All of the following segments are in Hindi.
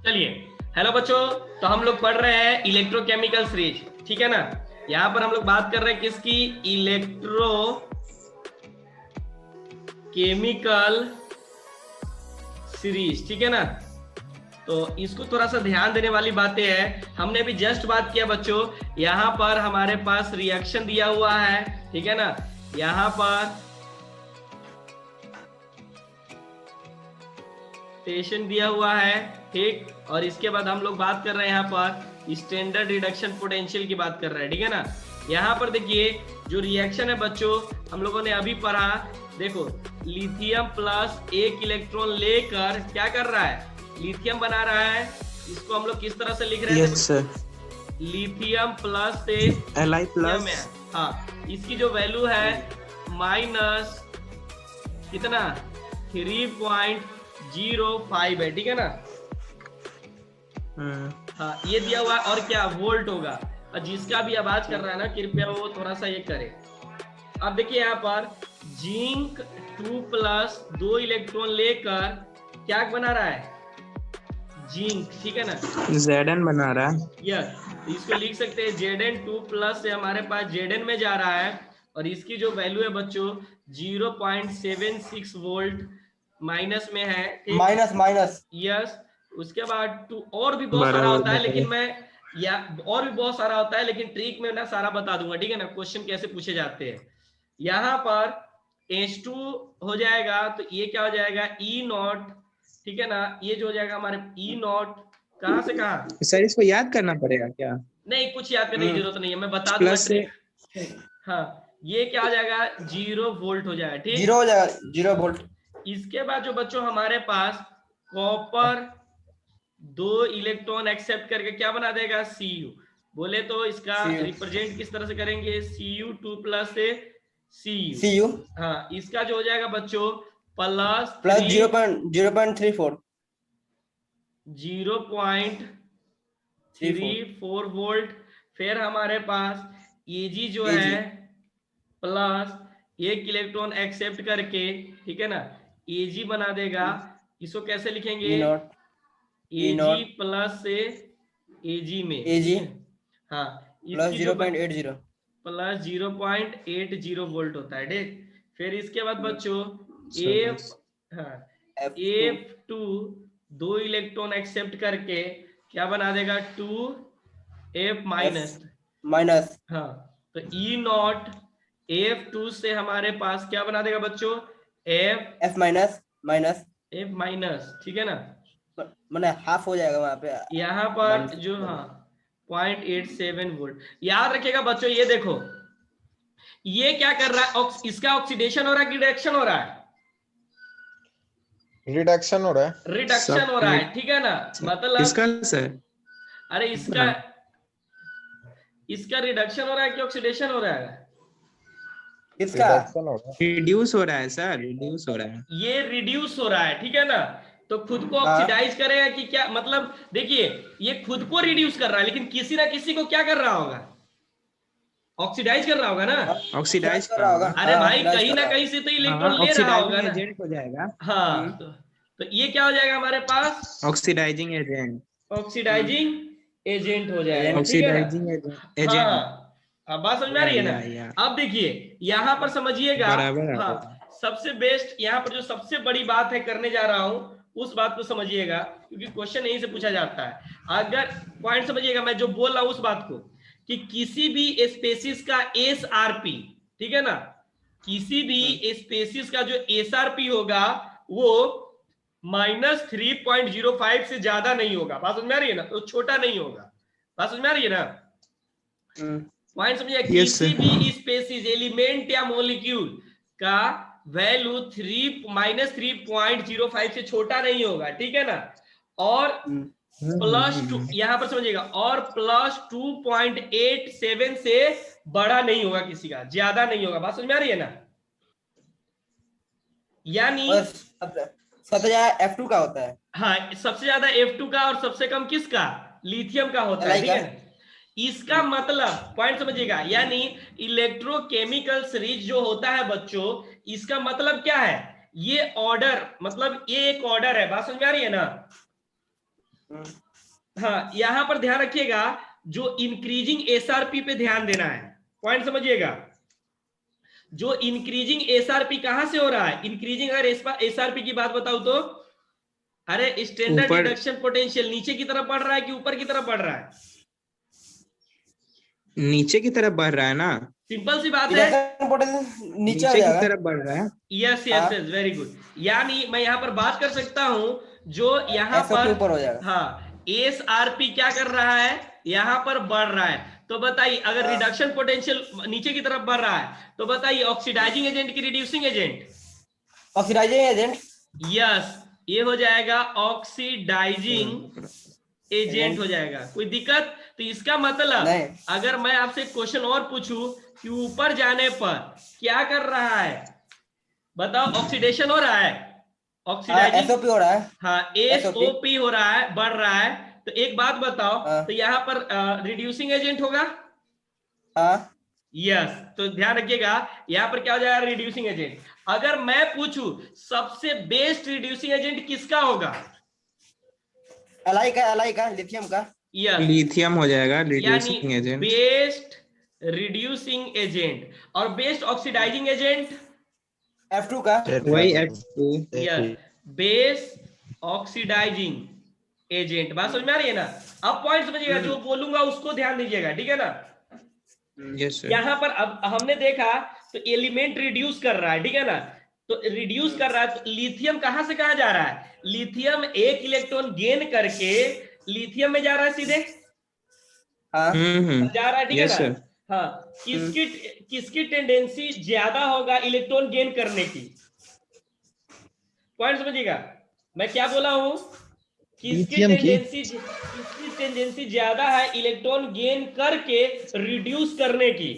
चलिए, हेलो बच्चों। तो हम लोग पढ़ रहे हैं इलेक्ट्रोकेमिकल सीरीज, ठीक है ना। यहाँ पर हम लोग बात कर रहे हैं किसकी, इलेक्ट्रो केमिकल सीरीज, ठीक है ना। तो इसको थोड़ा सा ध्यान देने वाली बातें हैं। हमने भी जस्ट बात किया बच्चों, यहाँ पर हमारे पास रिएक्शन दिया हुआ है, ठीक है ना। यहाँ पर स्टेशन दिया हुआ है, ठीक। और इसके बाद हम लोग बात कर रहे हैं यहाँ पर स्टैंडर्ड रिडक्शन पोटेंशियल की बात कर रहे हैं, ठीक है ना। यहाँ पर देखिए जो रिएक्शन है बच्चों, हम लोगों ने अभी पढ़ा। देखो, लिथियम प्लस एक इलेक्ट्रॉन लेकर क्या कर रहा है, लिथियम बना रहा है। इसको हम लोग किस तरह से लिख रहे हैं? यस सर, लिथियम प्लस से Li प्लस, हाँ, इसकी जो वैल्यू है माइनस कितना, 3.05 है, ठीक है ना। हाँ, ये दिया हुआ है और क्या वोल्ट होगा। और जिसका भी आवाज कर रहा है ना, कृपया वो थोड़ा सा ये करे। अब देखिए यहाँ पर जिंक 2 प्लस 2 इलेक्ट्रॉन लेकर क्या बना रहा है, जिंक, ठीक है ना। Zn बना रहा है। यस, इसको लिख सकते हैं Zn2 प्लस से हमारे पास Zn में जा रहा है। और इसकी जो वैल्यू है बच्चों 0.76 वोल्ट माइनस में है, माइनस। यस। उसके बाद और भी बहुत सारा होता है, लेकिन मैं और भी बहुत सारा होता है, लेकिन ट्रिक में ना सारा बता दूंगा, ठीक है ना। क्वेश्चन कैसे पूछे जाते हैं। यहाँ पर H2 हो जाएगा, तो ये क्या हो जाएगा, E0, ठीक है ना। ये जो हो जाएगा हमारे E0 कहाँ से कहाँ। सर इसको याद करना पड़ेगा क्या? नहीं, कुछ याद करने की जरूरत नहीं है, मैं बता दूंगा प्लस से, ट्रिक। हाँ, ये क्या हो जाएगा, 0 वोल्ट हो जाएगा, ठीक। 0 हो जाएगा, 0 वोल्ट। इसके बाद जो बच्चों हमारे पास कॉपर 2 इलेक्ट्रॉन एक्सेप्ट करके क्या बना देगा, Cu। बोले तो इसका रिप्रेजेंट किस तरह से करेंगे, Cu2 प्लस से Cu। हाँ, इसका जो हो जाएगा बच्चों प्लस 0.34 0.34 वोल्ट। फिर हमारे पास Ag जो है प्लस एक इलेक्ट्रॉन एक्सेप्ट करके, ठीक है ना, Ag बना देगा। इसको कैसे लिखेंगे, Ag प्लस से Ag में, हाँ, प्लस 0.80 प्लस 0.80 वोल्ट होता है, ठीक। फिर इसके बाद बच्चों F2 2 इलेक्ट्रॉन एक्सेप्ट करके क्या बना देगा, 2F माइनस। हाँ, तो E0 F2 से हमारे पास क्या बना देगा बच्चों, F माइनस, ठीक है ना। मैंने हाफ हो जाएगा वहां पे, यहाँ पर जो, हाँ, 0.87 वोल्ट। याद रखिएगा बच्चों, ये देखो ये क्या कर रहा है, इसका ऑक्सीडेशन हो रहा है कि रिडक्शन हो रहा है, रिडक्शन हो रहा है, रिडक्शन हो रहा है, ठीक है ना। मतलब इसका सर, अरे इसका रिडक्शन हो रहा है कि ऑक्सीडेशन हो रहा है, किसका रिड्यूस हो रहा है सर, रिड्यूस हो रहा है, ये रिड्यूस हो रहा है, ठीक है ना। तो खुद को ऑक्सीडाइज करेगा कि क्या, मतलब देखिए ये खुद को रिड्यूस कर रहा है, लेकिन किसी ना किसी को क्या कर रहा होगा, ऑक्सीडाइज कर रहा होगा ना, ऑक्सीडाइज कर रहा होगा। अरे भाई कहीं ना कहीं से तो इलेक्ट्रॉन ले रहा होगा ना, एजेंट हो जाएगा। हाँ, तो ये क्या हो जाएगा हमारे पास, ऑक्सीडाइजिंग एजेंट, ऑक्सीडाइजिंग एजेंट हो जाएगा, ठीक है ना। Oxidising agent. हाँ, अब बात समझ में आ रही है ना। अब देखिए यहाँ पर समझिएगा, हाँ, सबसे बेस्ट यहाँ पर जो सबसे बड़ी बात है करने जा रहा हूं, उस बात को समझिएगा, क्योंकि क्वेश्चन यहीं से पूछा जाता है। अगर पॉइंट समझिएगा, मैं जो बोल रहा हूं उस बात को, कि किसी भी स्पेसिस का SRP, ठीक है ना, किसी भी स्पेसिस का जो SRP होगा वो -3.05 से ज्यादा नहीं होगा। बात समझ में आ रही है ना, तो छोटा नहीं होगा। बात समझ में आ रही है ना, पॉइंट समझिए। किसी भी स्पेसिस, एलिमेंट या मॉलिक्यूल का वैल्यू -3.05 से छोटा नहीं होगा, ठीक है ना। और +2, यहां पर समझिएगा, और +2.87 से बड़ा नहीं होगा, किसी का ज्यादा नहीं होगा। बात समझ में आ रही है ना। यानी सबसे ज्यादा F2 का होता है, हाँ, सबसे ज्यादा F2 का, और सबसे कम किसका, लिथियम का होता है, ठीक है ना। इसका मतलब पॉइंट समझिएगा, यानी इलेक्ट्रोकेमिकल सीरीज जो होता है बच्चों, इसका मतलब क्या है, ये ऑर्डर, मतलब ये एक ऑर्डर है। बात समझ में आ रही है ना, हाँ, यहाँ पर ध्यान रखिएगा, जो इंक्रीजिंग एसआरपी पे ध्यान देना है, पॉइंट समझिएगा। जो इंक्रीजिंग एसआरपी कहां से हो रहा है? इंक्रीजिंग, अगर एसआरपी की बात बताऊं तो, अरे स्टैंडर्ड रिडक्शन पोटेंशियल नीचे की तरफ बढ़ रहा है कि ऊपर की तरफ बढ़ रहा है? नीचे की तरफ बढ़ रहा है ना, सिंपल सी बात है, नीचे की तरफ बढ़ रहा है। Yes yes yes, very good. यानी मैं यहाँ पर बात कर सकता हूं, जो यहाँ पर ऊपर हो जाएगा। हाँ, एसआरपी क्या कर रहा है? यहाँ पर बढ़ रहा है। तो बताइए, अगर रिडक्शन पोटेंशियल नीचे की तरफ बढ़ रहा है, तो बताइए ऑक्सीडाइजिंग एजेंट की reducing agent? Oxidising agent. Yes, ये हो जाएगा ऑक्सीडाइजिंग एजेंट हो जाएगा। कोई दिक्कत? तो इसका मतलब नहीं। अगर मैं आपसे क्वेश्चन और पूछूं कि ऊपर जाने पर क्या कर रहा है, बताओ। ऑक्सीडेशन हो रहा है, ऑक्सीडाइजिंग एसओपी हो रहा है। हाँ, एसओपी हो रहा है, बढ़ रहा है। तो एक बात बताओ, तो यहाँ पर रिड्यूसिंग एजेंट होगा? हाँ, यस। तो ध्यान रखिएगा, यहाँ पर क्या हो जाएगा? Reducing agent. अगर मैं पूछूं सबसे बेस्ट रिड्यूसिंग एजेंट किसका होगा? एलआई का लिथियम का। यस, लिथियम हो जाएगा reducing agent. Best reducing agent. और बेस्ट ऑक्सीडाइजिंग एजेंट F2 का। वही F2। Yes, best oxidising agent. बात समझ में आ रही है ना? अब पॉइंट समझिएगा, जो बोलूंगा उसको ध्यान दीजिएगा, ठीक है ना? Yes sir. यहां पर अब हमने देखा, तो एलिमेंट रिड्यूस कर रहा है, ठीक है ना? तो रिड्यूस कर रहा है, तो लिथियम कहां से कहां जा रहा है? लिथियम एक इलेक्ट्रॉन गेन करके लिथियम में जा रहा है सीधे। हाँ। जा रहा है, ठीक है ना? हाँ, किसकी टेंडेंसी ज्यादा होगा इलेक्ट्रॉन गेन करने की? पॉइंट समझिएगा, मैं क्या बोला हूं? किसकी टेंडेंसी ज्यादा है इलेक्ट्रॉन गेन करके रिड्यूस करने की?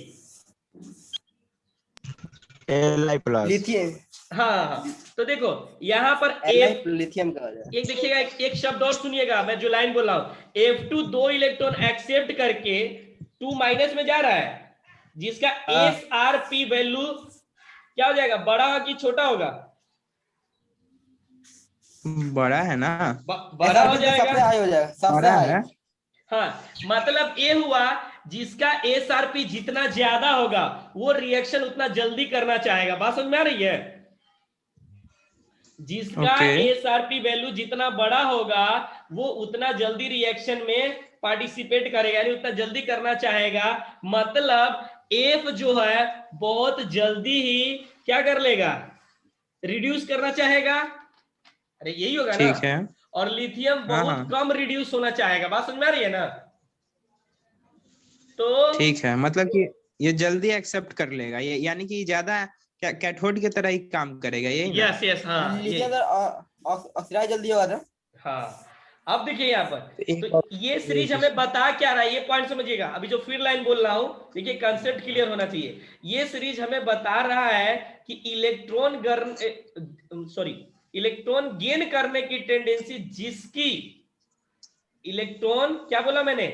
लिथियम। हाँ, तो देखो यहाँ पर लिथियम का एक देखिएगा, एक शब्द और सुनिएगा, मैं जो लाइन बोल रहा हूं। F2 दो इलेक्ट्रॉन एक्सेप्ट करके 2 माइनस में जा रहा है, जिसका SRP वैल्यू क्या हो जाएगा? बड़ा होगा कि छोटा होगा? बड़ा है ना, बड़ा हो जाएगा, सबसे हाई हो जाएगा, बड़ा है। हाँ, मतलब ये हुआ, जिसका SRP जितना ज्यादा होगा वो रिएक्शन उतना जल्दी करना चाहेगा। बात समझ में आ रही है? जिसका SRP वैल्यू जितना बड़ा होगा वो उतना जल्दी रिएक्शन में पार्टिसिपेट करेगा, यानी उतना जल्दी करना चाहेगा। मतलब F जो है बहुत जल्दी ही क्या कर लेगा? रिड्यूस करना चाहेगा। अरे यही होगा ना? ठीक है। और लिथियम बहुत कम रिड्यूस होना चाहेगा। बात समझ में आ रही है ना? तो ठीक है, मतलब कि ये जल्दी एक्सेप्ट कर लेगा, ये यानी कि ज्यादा कैथोड की तरह ही काम करेगा, यही ना? यस यस, हाँ, ऑक्सीडाइज जल्दी होगा ना? हाँ। अब देखिए यहाँ पर, तो ये सीरीज हमें बता क्या रहा है, ये पॉइंट समझिएगा। अभी जो फिर लाइन बोल रहा हूं, देखिए कंसेप्ट क्लियर होना चाहिए। ये सीरीज हमें बता रहा है कि इलेक्ट्रॉन गेन करने की टेंडेंसी, जिसकी इलेक्ट्रॉन क्या बोला मैंने?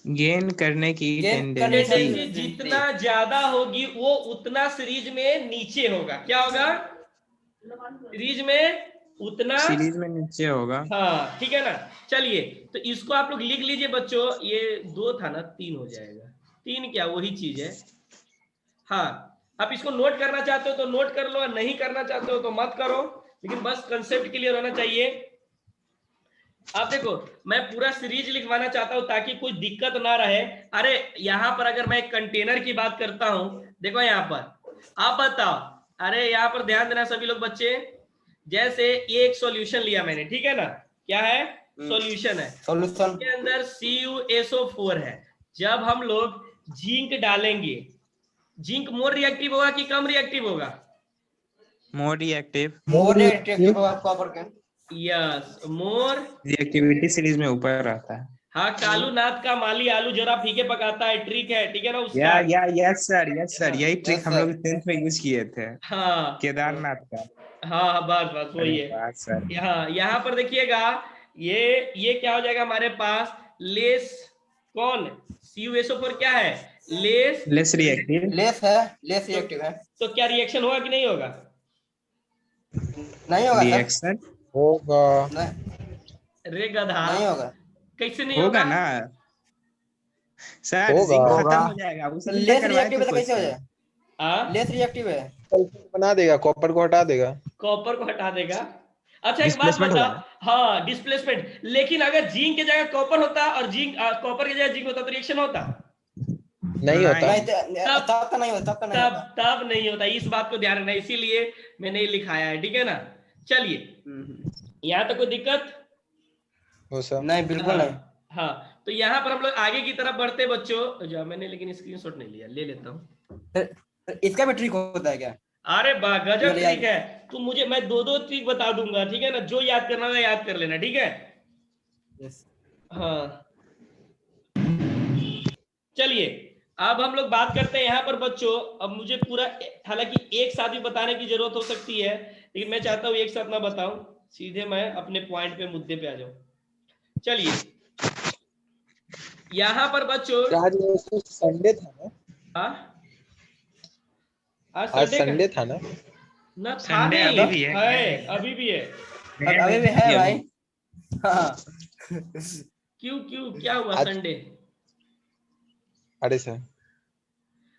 गेन करने की टेंडेंसी जितना ज्यादा होगी वो उतना सीरीज में नीचे होगा। क्या होगा? सीरीज में नीचे होगा। हाँ, ठीक है ना? चलिए, तो इसको आप लोग लिख लीजिए बच्चों। ये 2 था ना, 3 हो जाएगा। 3 क्या, वही चीज है। हाँ, आप इसको नोट करना चाहते हो तो नोट कर लो, नहीं करना चाहते हो तो मत करो, लेकिन बस कंसेप्ट क्लियर होना चाहिए। आप देखो, मैं पूरा सीरीज लिखवाना चाहता हूं ताकि कोई दिक्कत ना रहे। अरे यहाँ पर अगर मैं एक कंटेनर की बात करता हूं, देखो यहाँ पर, आप बताओ। अरे यहाँ पर ध्यान देना सभी लोग बच्चे। जैसे ये एक सॉल्यूशन लिया मैंने, ठीक है ना? क्या है? सॉल्यूशन है। सॉल्यूशन के अंदर CuSO4 है। जब हम लोग जिंक डालेंगे, जिंक मोर रिएक्टिव होगा कि कम रिएक्टिव होगा? मोर रिएक्टिव होगा कॉपर के। यस, मोर रिएक्टिविटी सीरीज में ऊपर रहता है। हाँ, कालू नाथ का माली आलू जरा फीके पकाता है, ट्रिक है, ठीक है ना उसका? यस सर, यही ट्रिक हम लोग 10th में यूज किए थे। हाँ, केदारनाथ का। हाँ, बस वही है। यहाँ पर देखिएगा, ये क्या हो जाएगा हमारे पास? लेस कौन? CuSO4 क्या है? लेस रिएक्टिव है। तो क्या रिएक्शन होगा कि नहीं होगा? नहीं होगा रिएक्शन होगा। रे गधा, नहीं होगा। कैसे नहीं होगा होगा? ना सर, होगा। जिंक खत्म होगा। हो जाएगा उसी में लेस करवाए रिएक्टिव तो है तो कैसे हो क्वेश्चन। जाए? लेस रिएक्टिव है। सल्फर बना देगा, कॉपर को हटा देगा। कॉपर को हटा देगा। अच्छा एक बात डिस्प्लेसमेंट हो बताओ, जाएगा। हाँ डिस्प्लेसमेंट, लेकिन अगर जिंक की जगह कॉपर होता और जिंक कॉपर की जगह जिंक होता तो रिएक्शन होता? नहीं होता। नहीं तब तब तो नहीं होता, तब तो नहीं तब होता। तब नहीं होता, इस बात को ध्यान रखना, इसीलिए मैंने ये लिखाया है, ठीक है ना। चलिए यहाँ तक कोई दिक्कत? वो सब नहीं, बिल्कुल नहीं। हाँ, तो यहाँ पर हम लोग आगे की तरफ बढ़ते बच्चों। जो मैंने लेकिन स्क्रीनशॉट नहीं लिया, ले लेता हूँ। इसका भी ट्रिक होता है क्या? अरे बा गजब चलो ट्रिक है। तो मुझे, मैं दो दो ट्रिक बता दूंगा, ठीक है ना, जो याद करना है याद कर लेना, ठीक है। हाँ चलिए, अब हम लोग बात करते हैं यहाँ पर बच्चों। अब मुझे पूरा, हालांकि एक साथ भी बताने की जरूरत हो सकती है, लेकिन मैं चाहता हूँ एक साथ ना बताऊं, सीधे मैं अपने पॉइंट पे, मुद्दे पे आ जाऊं। चलिए यहाँ पर बच्चों, आज संडे था ना? आज संडे था ना? ना था संडे नहीं अभी भी है, अभी भी है। अभी भी है भाई। हाँ। क्यों क्यों, क्या हुआ आज- संडे? अरे सर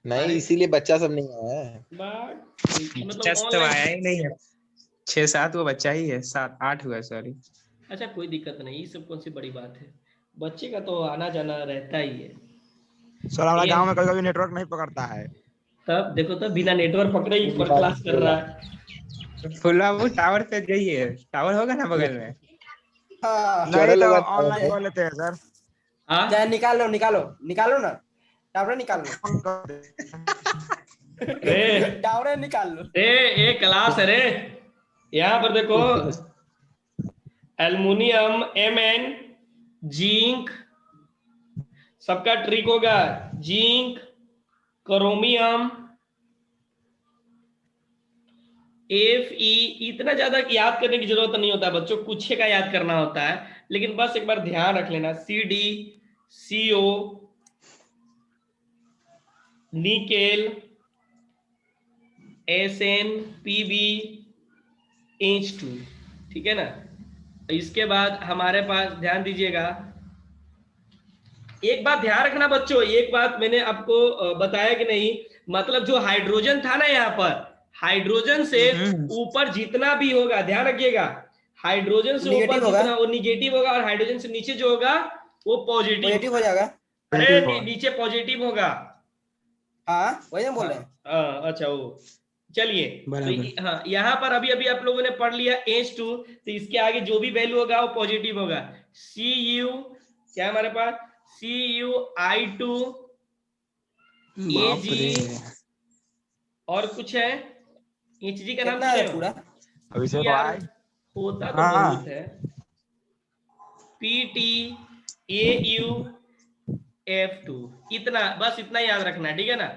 नहीं, अरे इसीलिए बच्चा सब नहीं आया है। मतलब तो आया ऑनलाइन। ही नहीं है, 6-7 वो बच्चा ही है, 7-8 हुआ सॉरी। अच्छा कोई दिक्कत नहीं, ये सब कौन सी बड़ी बात है, बच्चे का तो आना जाना रहता ही है। सर हमारा गांव में कभी कभी नेटवर्क नहीं पकड़ता है। तब देखो, तब बिना नेटवर्क पकड़े ही ऊपर क्लास कर रहा है। फुला वो टावर पे जाइए, टावर होगा ना बगल में। हाँ। नहीं चढ़े तो लगा ऑनलाइन कर लेते हैं सर। हाँ चाहे निकालो निकालो निकालो ना, टावरे निकाल लो। रे टावरे निकाल लो। रे, एक क्लास है रे। यहाँ पर देखो, एल्युमिनियम, Mn, जिंक, सबका ट्रिक होगा, जिंक, क्रोमियम, Fe। इतना ज्यादा याद करने की जरूरत नहीं होता है बच्चों, कुछ का याद करना होता है, लेकिन बस एक बार ध्यान रख लेना, Cd, CO, nickel, Sn, Pb, H2, ठीक है ना। इसके बाद हमारे पास ध्यान दीजिएगा, एक बात ध्यान रखना बच्चों, एक बात मैंने आपको बताया कि नहीं, मतलब जो हाइड्रोजन था ना यहाँ पर, हाइड्रोजन से ऊपर जितना भी होगा, ध्यान रखिएगा, हाइड्रोजन से ऊपर जितना वो निगेटिव होगा, और हाइड्रोजन से नीचे जो होगा वो पॉजिटिव हो जाएगा। अरे नीचे पॉजिटिव होगा। हाँ वही हम बोल रहे हैं। अच्छा वो, चलिए तो हाँ, यहाँ पर अभी अभी आप लोगों ने पढ़ लिया H2, तो इसके आगे जो भी वैल्यू होगा वो पॉजिटिव होगा। Cu क्या है हमारे पास, CuI2, Ag, और कुछ है, Hg का नाम कितना है पूरा? अभिषेक यार भाई। होता तो हाँ। बहुत है, PT, AuF2, इतना बस, इतना याद रखना है, ठीक है ना।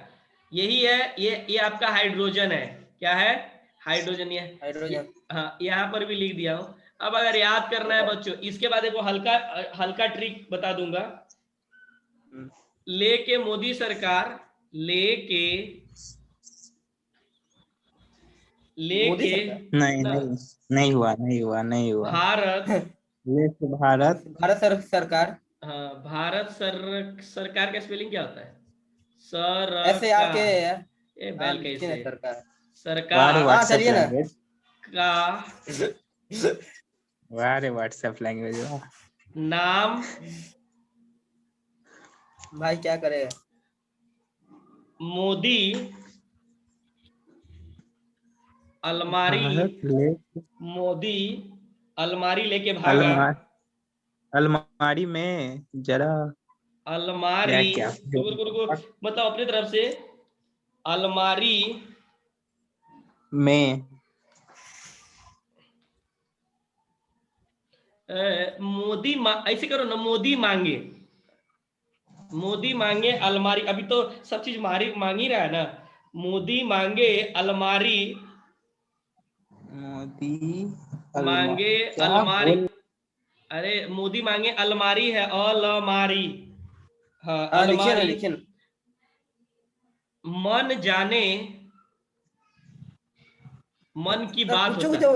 यही है, ये आपका हाइड्रोजन है, क्या है, हाइड्रोजन। ये हाइड्रोजन। हाँ यहाँ पर भी लिख दिया हूं। अब अगर याद करना है बच्चों, इसके बाद एक हल्का हल्का ट्रिक बता दूंगा। लेके मोदी सरकार, लेके नहीं हुआ भारत, भारत सरकार। हाँ भारत सरकार का स्पेलिंग क्या होता है, ऐसे आके ए बैल कैसे, सरकार। सरकार हाँ चलिए ना। का व्हाट्सएप लैंग्वेज नाम, भाई क्या करे, मोदी अलमारी, मोदी अलमारी लेके भागा, अलमारी में जरा अलमारी, क्या रुको मतलब अपनी तरफ से, अलमारी में मोदी ऐसे करो ना, मोदी मांगे अलमारी, अभी तो सब चीज मांग ही रहा है ना, मोदी मांगे अलमारी, मांगे अलमारी, अरे मोदी मांगे अलमारी है, अलमारी, हाँ अलमारी, लिखिए ना। मन जाने, मन की बात कुछ होता तो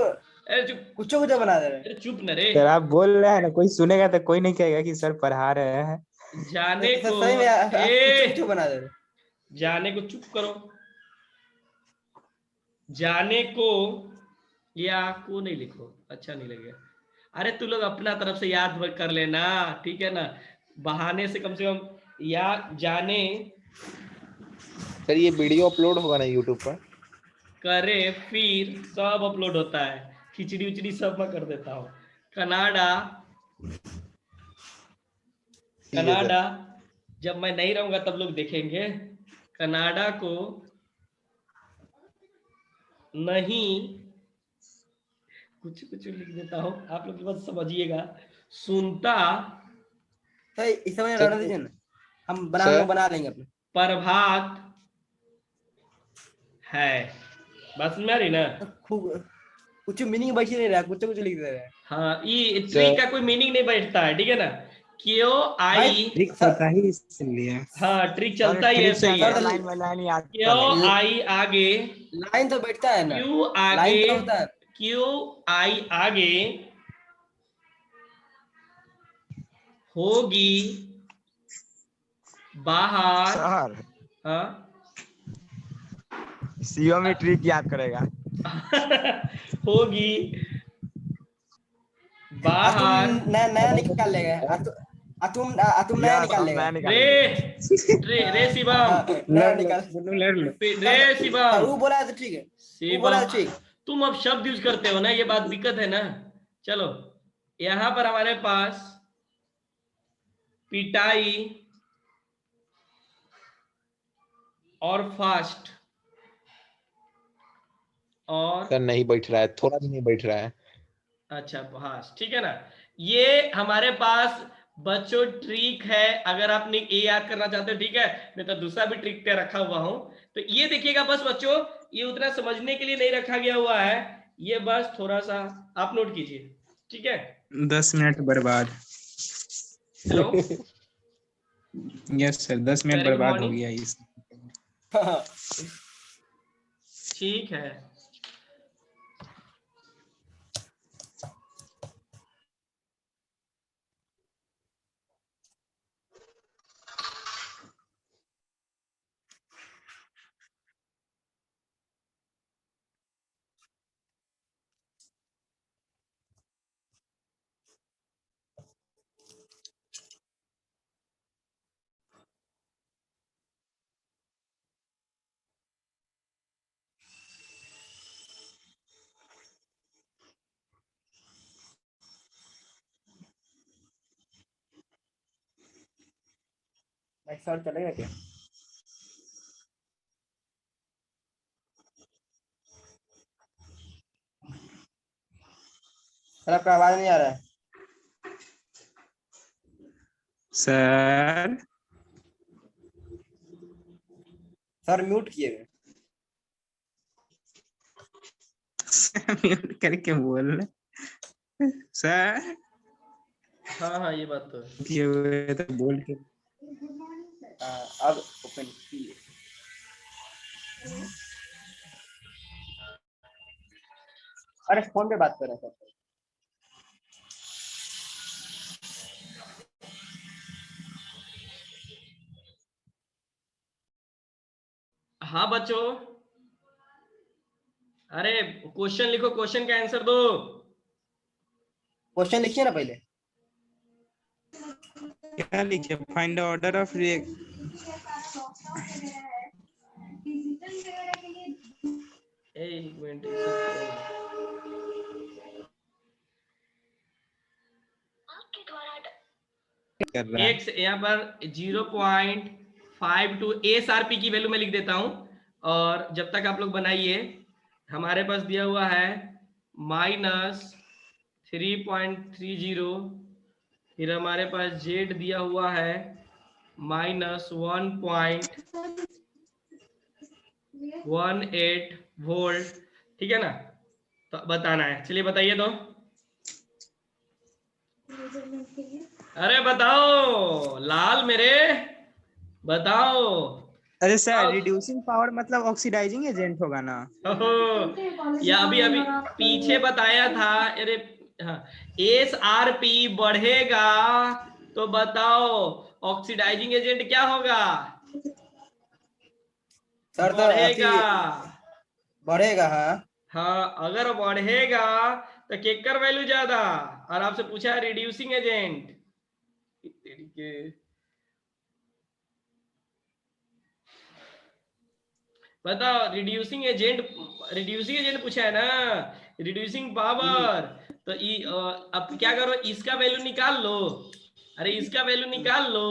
अरे चुप, कुछ कुछ बना दे रहे अरे चुप न रे। सर आप बोल रहे हैं ना, कोई सुनेगा तो कोई नहीं कहेगा कि सर पढ़ा रहे हैं। जाने हैं। को सही में आप कुछ ए बना दे रहे हैं। जाने को चुप करो। जाने को या को नहीं लिखो, अच्छा नहीं लगेगा। अरे तू लोग अपना तरफ से याद कर लेना, ठीक है ना, बहाने से कम या जाने सर ये वीडियो अपलोड होगा ना यूट्यूब पर? करे फिर सब अपलोड होता है, खिचड़ी उचड़ी सब मैं कर देता हूँ। कनाडा, ठीक है सर। कनाडा जब मैं नहीं रहूंगा तब लोग देखेंगे। कनाडा को नहीं, कुछ कुछ लिख देता हूँ, आप लोग बस समझिएगा। सुनता तो इस समय सर, रहने दीजिए ना, हम सर, बना लेंगे अपने। प्रभात है। बात समझ में आ रही ना? खूब कुछ मीनिंग बच ही नहीं रहा, कुछ लिख दे रहे हैं। हाँ, ये ट्री का कोई मीनिंग नहीं बैठता है, ठीक है ना। क्यों आई, ट्रिक पता ही इसलिए। हाँ ट्रिक सर चलता ही ट्रिक ऐसे से ही है। हमें लाइन बाय लाइन याद कर क्यों लेंगे। आई आगे, लाइन तो बैठता है ना, क्यों आगे, लाइन तो होता है। क्यों आई आगे होगी बाहर। सर हाँ सीओ में ट्रिक याद करेगा। होगी आज तुम बाहर। नया नया निकाल लेगा। तुम नया यस निकाल हम लेगा। नया रे निकालेंगे। रे शिवम, हाँ, नया निकाल। लड़ लो। रे हाँ, शिवम, वो बोला है तो ठीक है, वो बोला शिवम है ठीक। तुम अब शब्द यूज करते हो ना, ये बात दिक्कत है ना। चलो यहां पर हमारे पास पिटाई और फास्ट और सर नहीं बैठ रहा है, थोड़ा भी नहीं बैठ रहा है। अच्छा फास्ट, ठीक है ना। ये हमारे पास बच्चों ट्रिक है, अगर आपने ये याद करना चाहते हो ठीक है, मैं तो दूसरा भी ट्रिक पे रखा हुआ हूं। तो ये देखिएगा बस बच्चों, ये उतना समझने के लिए नहीं रखा गया हुआ है, ये बस थोड़ा सा आप नोट कीजिए, ठीक है। 10 मिनट बर्बाद। Hello, yes sir, 10 minute very good बर्बाद हो मॉर्निंग। गया इस। ठीक है, सर चलेगा क्या? सर आपका आवाज नहीं आ रहा है। सर सर म्यूट किए हुए। म्यूट करके बोल रहे सर। हाँ हाँ ये बात तो है। किए हुए तो बोल के। अब ओपन किए। अरे फोन पे बात कर रहे हैं सर। हाँ बच्चों, अरे क्वेश्चन लिखो, क्वेश्चन का आंसर दो। क्वेश्चन लिखिए ना पहले। क्या लिखे? Find the order of react. एक मिनट कर रहा है। एक यहाँ पर 0.52 एसआरपी की वैल्यू मैं लिख देता हूं, और जब तक आप लोग बनाइए, हमारे पास दिया हुआ है -3.30, फिर हमारे पास जेड दिया हुआ है -1.18 वोल्ट, ठीक है ना। तो बताना है, चलिए बताइए तो। अरे बताओ लाल मेरे, बताओ अरे सर अब रिड्यूसिंग पावर मतलब ऑक्सीडाइजिंग एजेंट होगा ना? ओहो, या अभी अभी पीछे बताया था। अरे हाँ, एस आर पी बढ़ेगा तो बताओ ऑक्सीडाइजिंग एजेंट क्या होगा? सर तो अथी बढ़ेगा। बढ़ेगा। हाँ हाँ, अगर बढ़ेगा तो केकर वैल्यू ज्यादा। और आपसे पूछा है रिड्यूसिंग एजेंट। बताओ रिड्यूसिंग एजेंट पूछा है ना, रिड्यूसिंग पावर। तो अब क्या करो, इसका वैल्यू निकाल लो। अरे इसका वैल्यू निकाल लो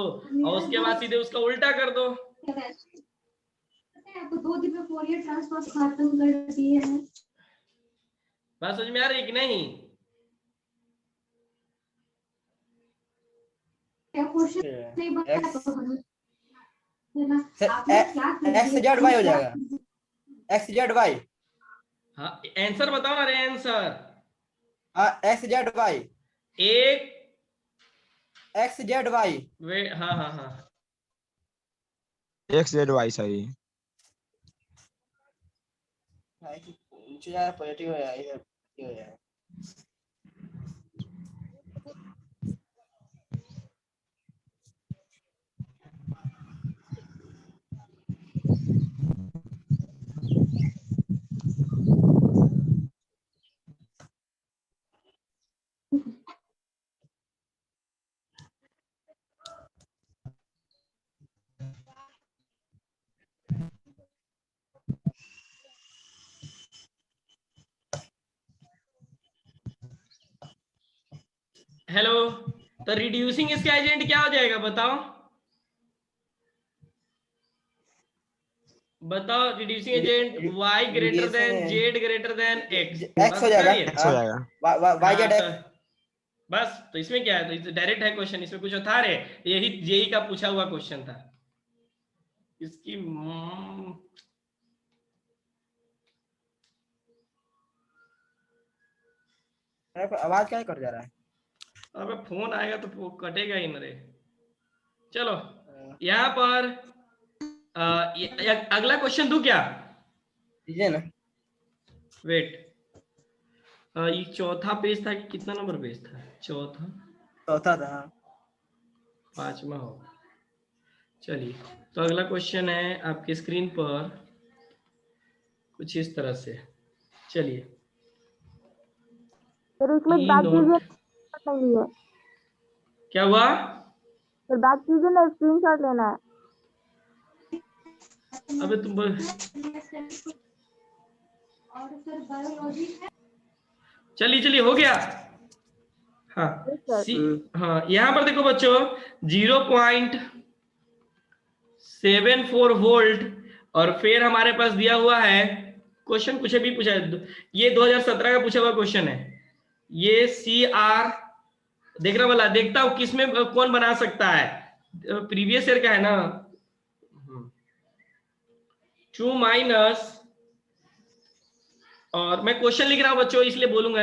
और उसके बाद सीधे उसका उल्टा कर दो। आपको 2 दिन में फोरियर ट्रांसफॉर्म खत्म कर दिए हैं। बात समझ में आ रही है कि नहीं? क्या क्वेश्चन नहीं बता तो सर एक्स जेड वाई हो जाएगा, एक्स जेड वाई। हाँ, आंसर बताओ ना। अरे आंसर हाँ एक्स जेड वाई, एक एक्स जेड वाई। वे हाँ हाँ हाँ XZY सही। नीचे जाए पॉजिटिव हो जाए, इधर हो जाए। हेलो। तो रिड्यूसिंग इसका एजेंट क्या हो जाएगा बताओ? बताओ reducing agent y greater than z greater than x। X बात हो समझ आ जाएगा। रही है? X हो जाएगा। वाई हाँ जेड तो एक्स। बस, तो इसमें क्या है, तो डायरेक्ट है क्वेश्चन, इसमें कुछ था रे? यही जेई का पूछा हुआ क्वेश्चन था इसकी। आवाज क्या कर जा रहा है? अबे फोन आएगा तो वो कटेगा ही ना रे। चलो यहाँ पर अगला क्वेश्चन दूं क्या? दीजिए ना। वेट, ये चौथा पेज था कि कितना नंबर पेज था? चौथा, चौथा था। हाँ। पांचवा होगा। चलिए, तो अगला क्वेश्चन है आपकी स्क्रीन पर कुछ इस तरह से। चलिए, फिर उसमें ई बैक नोट कीजिए, नहीं है क्या हुआ? फिर बैक कीजिए ना, स्क्रीनशॉट लेना है। अबे तुम और सर बायोलॉजी है। चलिए चलिए, हो गया। हाँ सी, हाँ यहाँ पर देखो बच्चों, 0.74 वोल्ट और फिर हमारे पास दिया हुआ है क्वेश्चन, कुछ भी पूछा है, ये 2017 का पूछा हुआ क्वेश्चन है। ये सी आर देखना वाला, देखता हूं किसमें कौन बना सकता है। प्रीवियस ईयर का है ना। 2 माइनस, और मैं क्वेश्चन लिख रहा हूं बच्चों इसलिए बोलूंगा।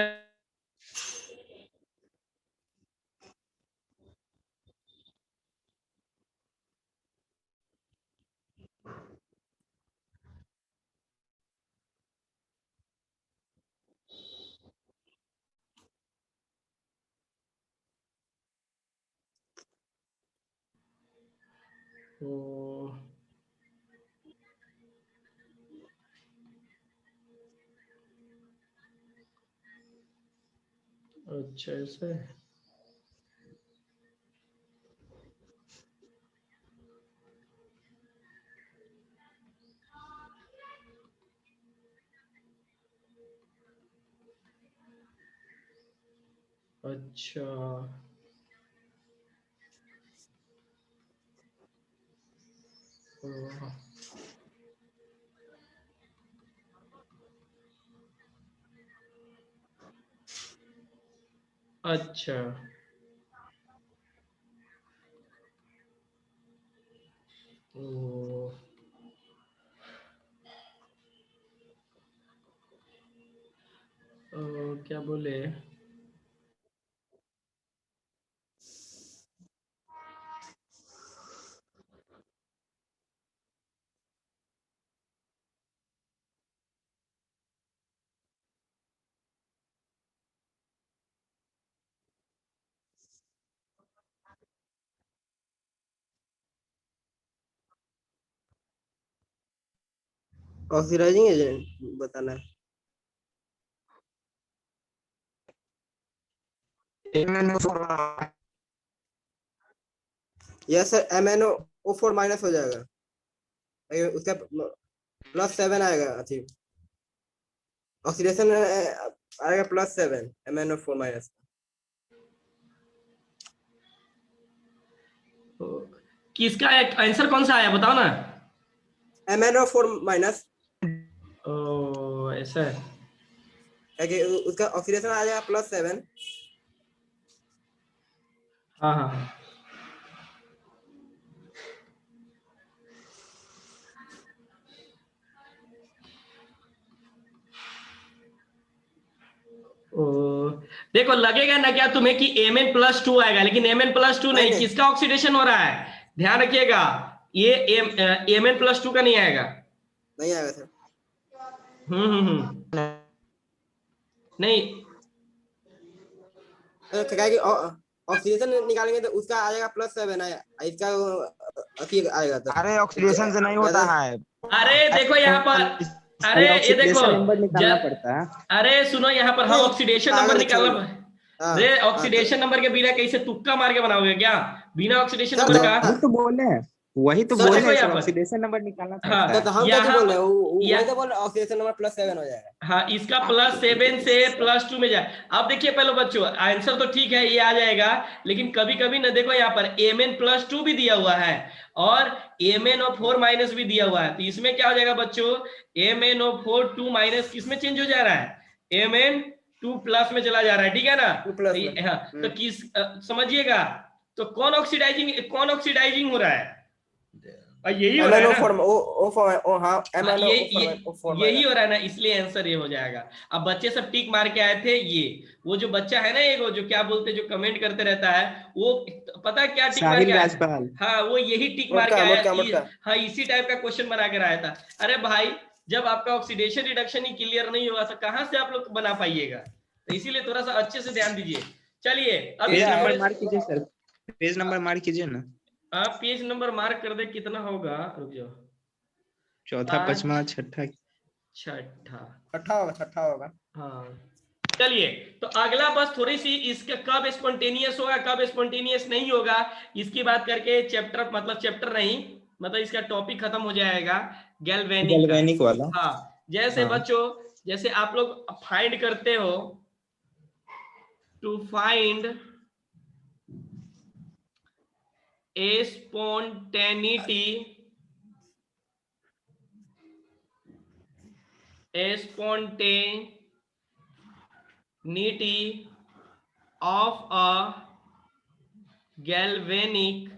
तो अच्छा ऐसा है। अच्छा तो, अच्छा तो, क्या बोले, ऑक्सीडाइजिंग एजेंट बताना है। यस सर, MnO4 माइनस हो जाएगा, उसका +7 आएगा, अच्छी ऑक्सीडेशन आएगा +7 MnO4 माइनस। किसका आंसर कौन सा आया बताओ ना। MnO4 माइनस, ओ ऐसा है। कि उसका ऑक्सीडेशन आ जाएगा +7। हाँ हाँ ओ, देखो लगेगा ना क्या तुम्हें कि Mn+2 आएगा, लेकिन Mn+2 नहीं, नहीं। किसका ऑक्सीडेशन हो रहा है, ध्यान रखिएगा, ये Mn+2 का नहीं आएगा। नहीं आएगा सर। नहीं क्या कि ऑक्सीडेशन निकालेंगे तो उसका आ जाएगा +7 आएगा, इसका अति आएगा तो। अरे ऑक्सीडेशन से नहीं होता है। अरे देखो यहाँ पर, अरे ये देखो नंबर निकालना पड़ता है। अरे सुनो यहाँ पर हम ऑक्सीडेशन नंबर निकालना। हाँ, अरे ऑक्सीडेशन नंबर के बिना कैसे तुक्का मार के बनाओगे क्या, बिना ऑक्सीडेशन नंबर का। वही तो बोले हैं, वही तो सर, बोले देखो हैं यहाँ सर, पर। ऑक्सीडेशन नंबर निकालना हाँ, पड़ता है। तो हम यहाँ कैसे बोल रहे पर- हैं, या- वही तो बोल रहे हैं, ऑक्सीडेशन नंबर +7 हो जाएगा। हाँ, इसका +7 से +2 में जाए। अब देखिए पहले बच्चों, आंसर तो ठीक है, ये आ जाएगा, लेकिन कभी कभी ना देखो यहाँ पर Mn+2 भी दिया हुआ है और MnO4 माइनस भी दिया हुआ है, तो इसमें क्या हो जाएगा बच्चों, MnO4 2 माइनस किसमें चेंज हो जा रहा है, Mn2+ में चला जा रहा है, ठीक है ना। 2+ तो में। हाँ, तो किस समझिएगा, तो कौन ऑक्सीडाइजिंग हो रहा है, यही हो रहा है ना। MnO4 हाँ, हाँ, MnO4 यही हो रहा है ना, इसलिए आंसर ये हो जाएगा। अब बच्चे सब टिक मार के आए थे, ये वो जो बच्चा है ना, एक वो जो क्या बोलते जो कमेंट करते रहता है, वो पता है क्या टिक मार साहिल के आया, राजपाल। हाँ वो यही टिक मार के मोटका। आया, हाँ इसी टाइप का क्वेश्चन बना कर आया था। अरे भाई, जब आपका ऑक्सीडेशन रिडक्शन ही क्लियर नहीं होगा तो कहाँ से आप लोग बना पाइएगा, तो इसीलिए थोड़ा सा अच्छे से ध्यान दीजिए। चलिए अब पेज नंबर मार्क कीजिए सर, पेज नंबर मार्क कीजिए ना। आप पेज नंबर मार्क कर दे, कितना होगा, रुक जाओ, चौथा, पांचवा, छठा। छठा होगा। हाँ चलिए, तो अगला बस थोड़ी सी इसका कब स्पॉन्टेनियस होगा कब स्पॉन्टेनियस नहीं होगा, इसकी बात करके चैप्टर नहीं, मतलब इसका टॉपिक खत्म हो जाएगा गैल्वेनिक वाला। हाँ, जैसे हाँ। बच्चों, जैसे आप लोग फाइंड करते हो, to find a spontaneity of a galvanic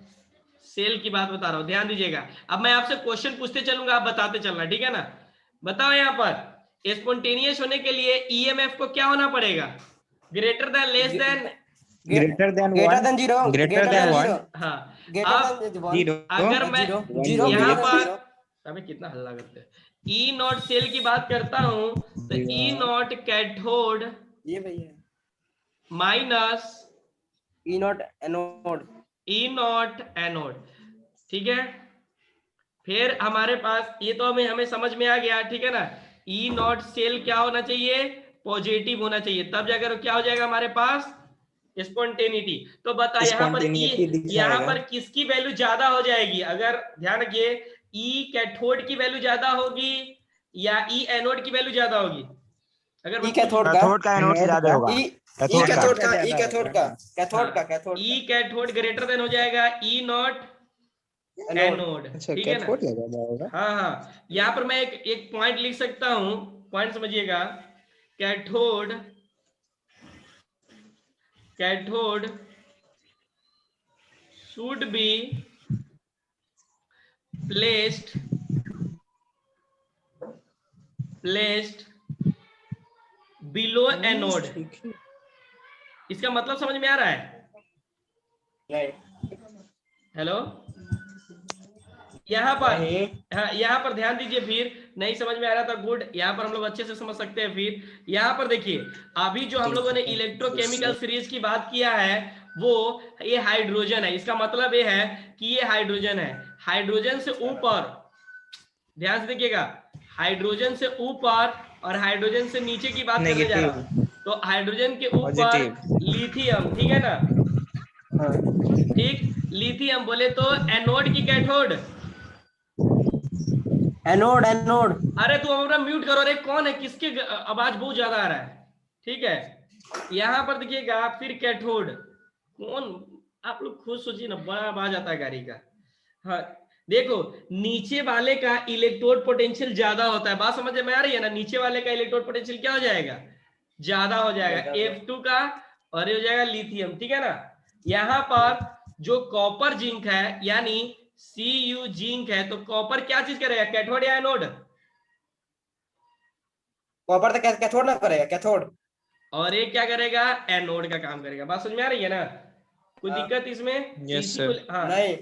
cell की बात बता रहा हूं, ध्यान दीजिएगा। अब मैं आपसे क्वेश्चन पूछते चलूंगा, आप बताते चलना, ठीक है ना। बताओ यहाँ पर स्पॉन्टेनियस होने के लिए ईएमएफ को क्या होना पड़ेगा, greater than, less than, greater than 0, greater than 1। हाँ। अब अगर मैं जीरो यहाँ पर, अबे कितना हल्ला करते हैं, ई नॉट सेल की बात करता हूं, तो ई नॉट कैथोड ये भैया माइनस ई नॉट एनोड, ठीक है। फिर हमारे पास ये तो हमें समझ में आ गया, ठीक है ना। ई नॉट सेल क्या होना चाहिए, पॉजिटिव होना चाहिए, तब जाकर क्या हो जाएगा हमारे पास स्पॉन्टेनिटी। तो बता यहाँ पर किसकी वैल्यू ज्यादा हो जाएगी, अगर ध्यान रखिए, ई कैथोड की वैल्यू ज्यादा होगी या ई एनोड की वैल्यू ज्यादा होगी, अगर ई कैथोड का एनोड से ज्यादा होगा। कैथोड ई कैथोड ग्रेटर देन हो जाएगा ई नॉट एनोड, ठीक है ना। हाँ हाँ, यहाँ पर मैं एक पॉइंट लिख सकता हूं, पॉइंट समझिएगा, cathode should be placed below anode. इसका मतलब समझ में आ रहा है, हेलो, यहाँ पर, हाँ यहाँ पर ध्यान दीजिए, फिर नहीं समझ में आ रहा था, गुड, यहाँ पर हम लोग अच्छे से समझ सकते हैं। फिर यहाँ पर देखिए, अभी जो हम लोगों ने इलेक्ट्रोकेमिकल सीरीज की बात किया है, वो ये हाइड्रोजन है, इसका मतलब ये है कि ये हाइड्रोजन है, हाइड्रोजन से ऊपर, ध्यान से देखिएगा, हाइड्रोजन से ऊपर और हाइड्रोजन से नीचे की बात करने जा रहा हूं। तो हाइड्रोजन के ऊपर लिथियम, ठीक है ना, ठीक, लिथियम बोले तो एनोड की कैथोड, एनोड एनोड। अरे तू अपना म्यूट करो, अरे कौन है, किसके आवाज बहुत ज्यादा आ रहा है, ठीक है। यहाँ पर देखिएगा फिर कैथोड, कौन, आप लोग खुद सोचिए ना, बड़ा आवाज आता है गाड़ी का। हाँ देखो, नीचे वाले का इलेक्ट्रोड पोटेंशियल ज्यादा होता है, बात समझ में आ रही है ना, नीचे वाले का इलेक्ट्रोड पोटेंशियल क्या हो जाएगा, ज्यादा हो जाएगा, F2 का, और ये हो जाएगा लिथियम, ठीक है ना। यहाँ पर जो कॉपर जिंक है यानी Cu जिंक है, तो कॉपर क्या चीज करेगा, कैथोड या एनोड, कॉपर तो कैथोड ना करेगा, कैथोड, और ये क्या करेगा, एनोड का काम करेगा, बात समझ में आ रही है ना, कोई दिक्कत इसमें? Yes sir. हाँ नहीं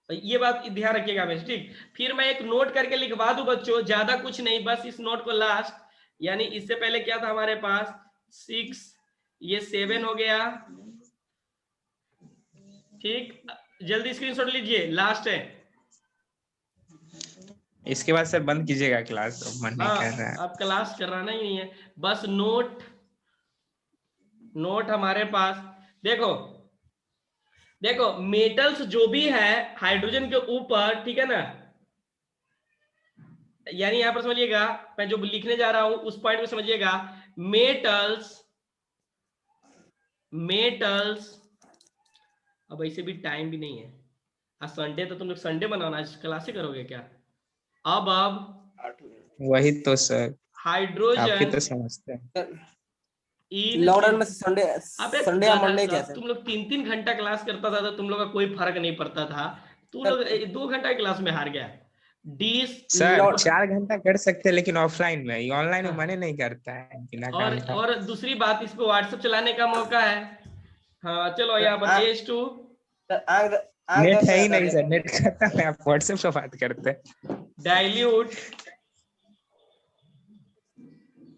ये बात ध्यान रखिएगा हमें, ठीक। फिर मैं एक नोट करके लिखवा दूं बच्चों, ज्यादा कुछ नहीं, बस इस नोट को लास्ट, यानी इससे पहले क्या था हमारे पास 6, ये 7 हो गया, ठीक, जल्दी स्क्रीनशॉट लीजिए, लास्ट है। इसके बाद सर बंद कीजिएगा क्लास, तो मन नहीं कर रहा है। अब क्लास कराना ही नहीं है, बस नोट, नोट हमारे पास देखो, देखो मेटल्स जो भी है हाइड्रोजन के ऊपर, ठीक है ना, यानी यहां पर समझिएगा, मैं जो लिखने जा रहा हूं उस पॉइंट में समझिएगा, मेटल्स, मेटल्स, अब ऐसे भी टाइम भी नहीं है, आज संडे, तो तुम लोग संडे बनाना, आज क्लासे करोगे क्या? अब वही तो सर, आप ही हाइड्रोजन तो समझते हैं। लॉकडाउन में संडे, अबे संडे या मंडे क्या तुम लोग 3-3 घंटा क्लास करता था, तो तुम लोग का कोई फर्क नहीं पड़ता था, तुम लोग 2 घंटा क्लास में हार गया। सर 4 घंटा कर सकते हैं, लेकिन ऑफलाइन में, ऑनलाइन में मने नहीं करता है बिना काम का। और दूसरी बात, इस पे व्हाट्सएप चलाने का मौका है। हाँ चलो यहाँ पर H2, नेट है ही नहीं सर, नेट खत्म है, आप व्हाट्सएप से बात करते हैं। डाइल्यूट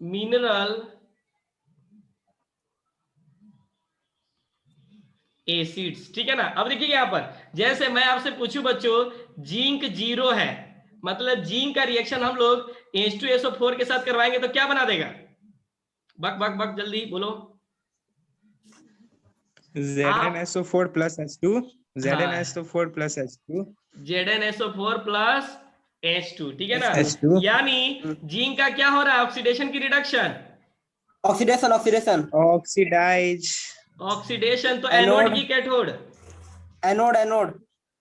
मिनरल एसिड्स, ठीक है ना। अब देखिए यहाँ पर, जैसे मैं आपसे पूछूं बच्चों, जिंक 0 है, मतलब जिंक का रिएक्शन हम लोग H2SO4 के साथ करवाएंगे तो क्या बना देगा, बक बक बक जल्दी बोलो, ZnSO4 plus H2, ZnSO4 plus H2, ZnSO4 plus H2, ठीक है ना। H2, यानी जिंक का क्या हो रहा है, ऑक्सीडेशन की reduction, oxidation, oxidation, oxidise, oxidation, तो एनोड की कैथोड, एनोड एनोड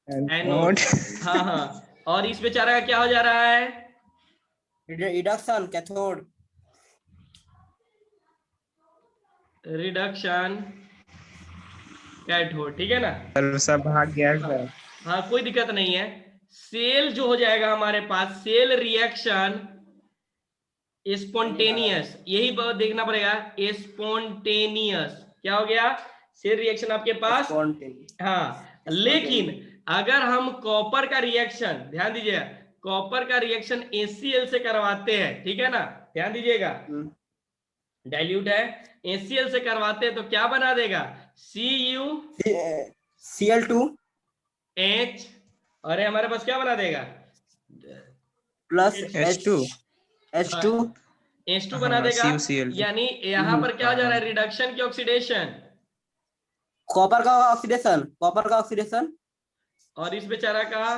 एनोड, हाँ हाँ, और इस बेचारा का क्या हो जा रहा है, रिडक्शन, कैथोड, रिडक्शन कैथोड, ठीक है ना। सब भाग गया सर। हाँ कोई दिक्कत नहीं है। सेल जो हो जाएगा हमारे पास, सेल रिएक्शन स्पॉन्टेनियस, यही देखना पड़ेगा, स्पॉन्टेनियस क्या हो गया, सेल रिएक्शन आपके पास, हाँ। लेकिन अगर हम कॉपर का रिएक्शन, ध्यान दीजिएगा, कॉपर का रिएक्शन HCl से करवाते हैं, ठीक है ना, ध्यान दीजिएगा, डाइल्यूट है, HCl से करवाते हैं तो क्या बना देगा, CuCl2H, अरे हमारे पास क्या बना देगा, प्लस H2 बना देगा, यानी यहाँ पर क्या हो जा रहा है, रिडक्शन की ऑक्सीडेशन, कॉपर का ऑक्सीडेशन, कॉपर का ऑक्सीडेशन, और इस बेचारा का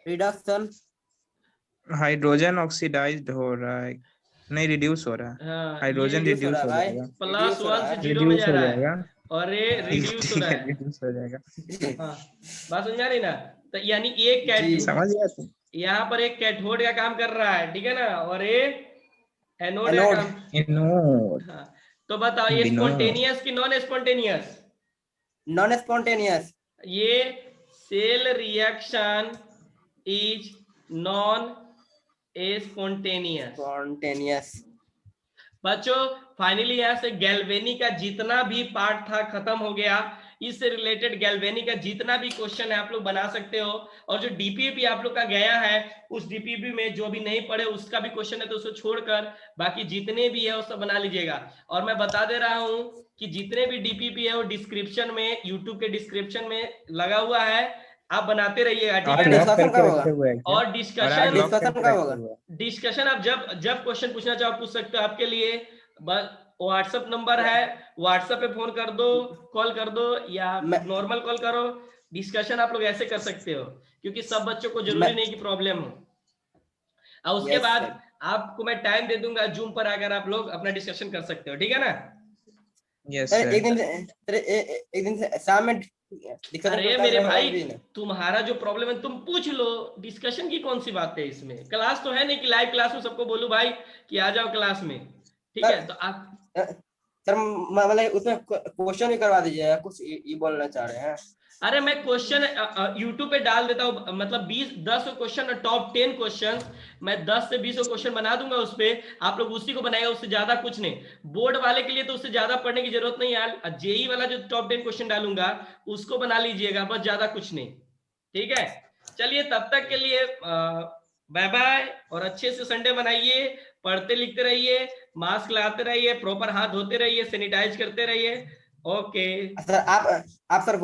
रिडक्शन, हाइड्रोजन ऑक्सीडाइज्ड हो रहा है, नहीं रिड्यूस हो रहा है, हाइड्रोजन रिड्यूस हो जाएगा, +1 से 0 में जा रहा है, और ये रिड्यूस हो रहा है, रिड्यूस हो जाएगा। हाँ बात समझ में आ रही ना, तो यानी एक कैथोड, समझ गया तुम, यहाँ पर एक कैथोड का काम कर रहा है, ठीक है ना, और ये एनोड का काम, एनोड, हाँ। तो बताओ ये स्पॉन्टेनियस की नॉन स्पॉन्टेनियस, नॉन स्पॉन्टेनियस, ये cell reaction is non spontaneous, spontaneous. बच्चों फाइनली यहाँ से गैल्वेनी का जितना भी पार्ट था खत्म हो गया, इससे रिलेटेड गैल्वेनी का जितना भी क्वेश्चन है आप लोग बना सकते हो, और जो डीपीपी आप लोग का गया है उस डीपीपी में जो भी नहीं पढ़े उसका भी क्वेश्चन है तो उसको छोड़कर बाकी जितने भी है वो सब बना लीजिएगा। और मैं बता दे रहा हूं कि जितने भी डीपीपी है वो डिस्क्रिप्शन में, यूट्यूब के डिस्क्रिप्शन में लगा हुआ है, आप बनाते रहिएगा, ठीक और है लॉक ना। discussion करके कब रखे हुए हैं क्या? और और आप डिस्कशन, लॉक discussion करके कब रखे होगा? हुए हैं? डिस्कशन आप जब क्वेश्चन पूछना चाहो पूछ सकते हो। आपके लिए बस व्हाट्सएप नंबर है, व्हाट्सएप पे फोन कर दो, कॉल कर दो, या नॉर्मल कॉल करो। डिस्कशन आप लोग ऐसे कर सकते हो, क्योंकि सब बच्चों को जरूरी नहीं कि प्रॉब्लम हो। और उसके Yes, बाद sir. आपको मैं टाइम दे दूंगा जूम पर, अगर आप लोग अपना डिस्कशन कर सकते हो, ठीक है ना। Yes sir sir. एक दिन से शाम में discussion अरे करता मेरे रहेगा भाई, भी ना। तुम्हारा जो प्रॉब्लम है तुम पूछ लो, डिस्कशन की कौन सी बात है इसमें। क्लास तो है नहीं कि लाइव क्लास में सबको बोलूं भाई कि आ जाओ क्लास में, ठीक है। तो आप सर मतलब उसमें क्वेश्चन भी करवा दीजिएगा, कुछ ये बोलना चाह रहे हैं। अरे मैं क्वेश्चन यूट्यूब पे डाल देता हूँ, मतलब 10 क्वेश्चन, टॉप 10 क्वेश्चन मैं 10 से 20 क्वेश्चन बना दूंगा उस पे। आप लोग उसी को बनाएगा, उससे ज्यादा कुछ नहीं। बोर्ड वाले के लिए तो उससे ज्यादा पढ़ने की जरूरत नहीं है। जेई वाला जो टॉप 10 क्वेश्चन डालूंगा उसको बना लीजिएगा, बस ज्यादा कुछ नहीं, ठीक है। चलिए तब तक के लिए बाय बाय, और अच्छे से संडे मनाइए, पढ़ते लिखते रहिए, मास्क लगाते रहिए, प्रॉपर हाथ धोते रहिए, सैनिटाइज करते रहिए। ओके सर आप सर